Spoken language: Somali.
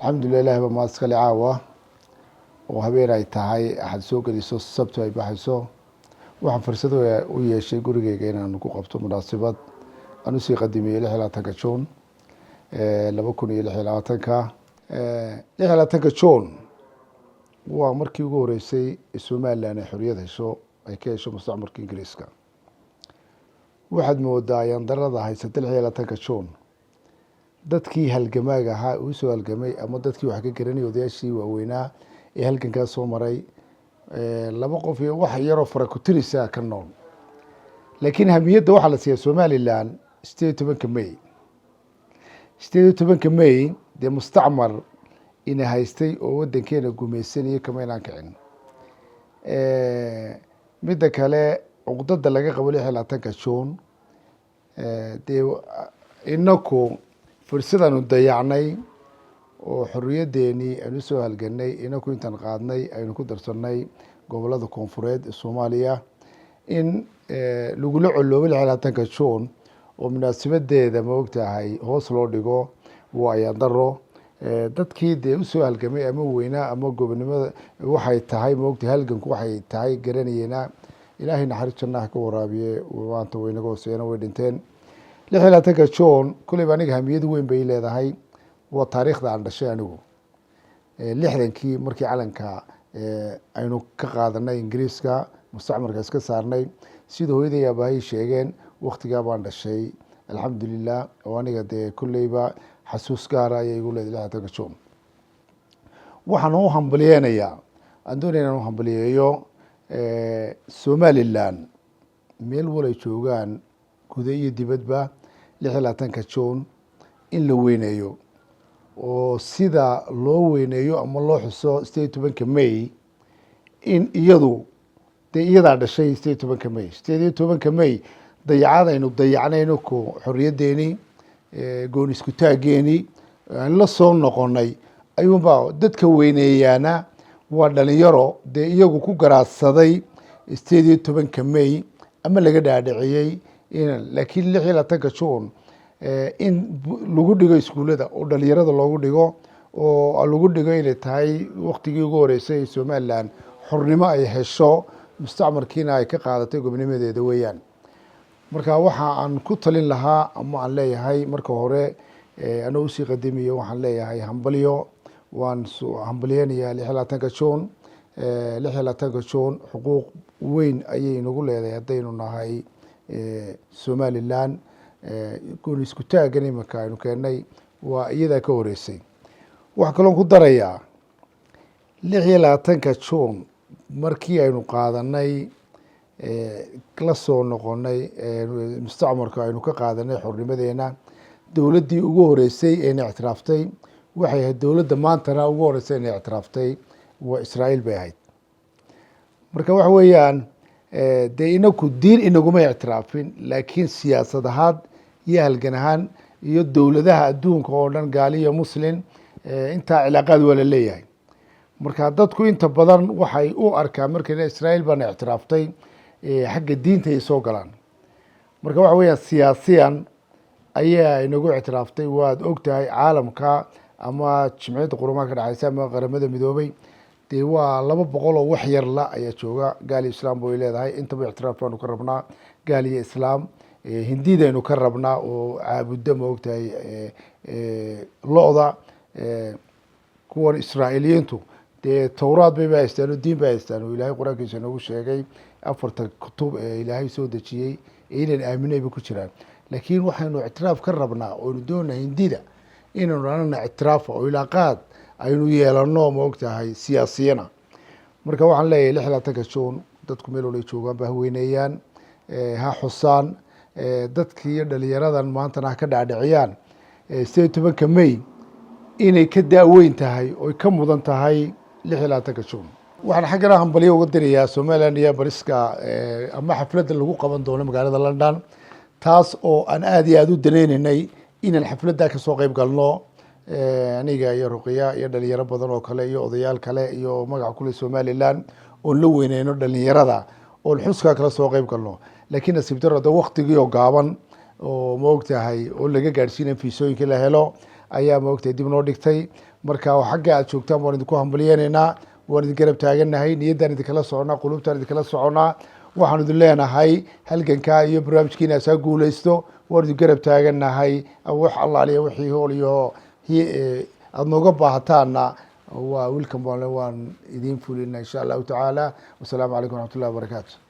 alxamdulilah ba maaskale caawa oo habeen ay tahay axad soo geliso sabto ay baxayso waxaan fursad u yeeshay gurigeyga inaan ku qabto munaasabad aan usii qadimiyey 16 Juun 2026 16 Juun waa markii ugu horeysay Soomaaliland ay xorriyad hesho ay ka hesho mustacmarka Ingiriiska. waxaad moodaa ayaan darada haysatay 16 Juun dadkii halgamaaga ahaa uu soo halgamay ama dadkii wax ka garanay odayaashii waaweynaa ee halgankaa soo maray laba qof iyo wax yar oo fara ku tirisa ka nool, laakiin hamiyadda waxaa la siiyay Somaliland 18 May 18 May dee mustacmar ina haystay oo wadankeena gumaysanayay kama inaan kicin. midda kale cuqdada laga qabo 16 Juun dee inaku fursadanu dayacnay oo xorriyadeeni aanu soo halganay inaku intaan qaadnay aynu ku darsanay gobolada koonfureed ee Soomaaliya in lagula coloobay 16 Juun oo munaasabadeeda ma ogtahay hoos loo dhigo waa ayaan daro dadkii dee u soo halgamay ama weynaa ama gobonimada waxay tahay ma ogtahay halganku waxay tahay garanayna ilaahay naxariis jannaha ka waraabiye waanta weynaga hooseena way dhinteen. 16 Juun kulay aniga hamiyad weyn bay leedahay waa taariikhda aan dhashay anigu 60kii markii calanka aynu ka qaadanay Ingiriiska mustacmarka iska saarnay sida hooyaday abahay sheegeen waqtigaa baan dhashay alxamdulilah oo aniga dee kullayba xasuus gaar ah ayay igu leedahay 16 Juun. waxaan u hambaliyeynayaa aan doonaya inaan u hambaliyeeyo Somaliland meel walay joogaan gudaha iyo dibadba 16 Juun in la weyneeyo oo sida loo weyneeyo ama loo xuso 18 May in iyadu dee iyadaa dhashay 18 May 18 May dayacadaynu dayacnayno ku xorriyadeeni goon isku taageeni aan la soo noqonay ayuunbaa dadka weyneeyaana waa dhalinyaro dee iyagu ku garaadsaday 18 May ama laga dhaadhiciyey laakiin 16 Juun in lagu dhigo iskuulada oo dhalinyarada loogu dhigo oo lagu dhigo inay tahay waqtigii ugu horeysay Somaliland xornimo ay hesho mustacmarkiina ay ka qaadatay gobonimadeeda weeyaan. marka waxa aan ku talin lahaa ama aan leeyahay marka hore anoo usii qadimiyo waxaan leeyahay hambaliyo waan hambaliyeynayaa 16 Juun 16 Juun xuquuq weyn ayay nagu leedahay haddaynu nahay Somaliland goon isku taagan imanka aynu keenay waa iyadaa ka horeysay. waxaa kaloo ku darayaa 16 Juun markii aynu qaadanay la soo noqonay mustacmarka aynu ka qaadanay xornimadeena dowladdii ugu horeysay ee ictiraaftay waxay ahayd dowladda maantana ugu horeysay ee ictiraaftay waa Israa'iil bay ahayd. marka waxa weeyaan dee inaku diin inaguma ictiraafin laakiin siyaasad ahaan iyo halgan ahaan iyo dowladaha adduunka oo dhan gaali iyo muslim intaa cilaaqaad waa la leeyahay. marka dadku inta badan waxay u arkaan markayna Israa'iil bana ictiraaftay xagga diinta ay soo galaan. marka waxa weeyaan siyaasiyan ayaa inagu ictiraaftay waad ogtahay caalamka ama jimciyadda qurumaha ka dhexaysa ama qaramada midoobay dee waa 200 oo wax yar la ayaa jooga gaal iyo islaam way leedahay intaba ictiraaf baanu ka rabnaa gaal iyo islaam hindidaynu ka rabnaa oo caabudo ma ogtahay lo-da kuwan Israa'iiliyiintu dee towraad bay haystaan oo diin bay haystaan oo ilaahay quraankiisa nagu sheegay 4 kutub ee ilaahay soo dejiyey inaan aaminayba ku jiraan. laakiin waxaynu ictiraaf ka rabnaa oo doonaynaa hindida inaynu anana ictiraaf oo ilaaqaad aynu yeelano ma ogtahay siyaasiyana. marka waxaan leeyahay 16 Juun dadku meel walay joogaan baa weyneeyaan ha xusaan dadkii iyo dhalinyaradan maantana ka dhaadhiciyaan 18 May inay ka daaweyn tahay oo ka mudan tahay 16 Juun. waxaan xaggana hambaliyo uga dirayaa Somaliland iyo bariska ama xafladda lagu qaban doono magaalada London taas oo aan aad iyo aad u daneynaynay inaan xafladda ka soo qayb galno aniga iyo Ruqiya iyo dhalinyaro badan oo kale iyo odayaal kale iyo magac kule Somaliland oo la weyneyno dhalinyarada oo xuska kala soo qayb galno. laakiin nasiib darrada waqtigii oo gaaban oo ma ogtahay oo laga gaarsiin fiisooyinka la helo ayaa ma ogtahay dib noo dhigtay. marka xagga aad joogtaan waan idinku hambalyeynayna waan idin garab taagannahay niyaddaan idinkala soconaa qulubtaan idinkala soconaa waxaan idin leenahay halgankaa iyo barnaamijkiina asaa guulaysto waan idin garab taagannahay wax allaaliya wixii hool iyo aada nooga baahataana waa wiilkan waan idin fulina insha allahu tacaala wasalaamu calaykum waraxmat ullahi wabarakaatu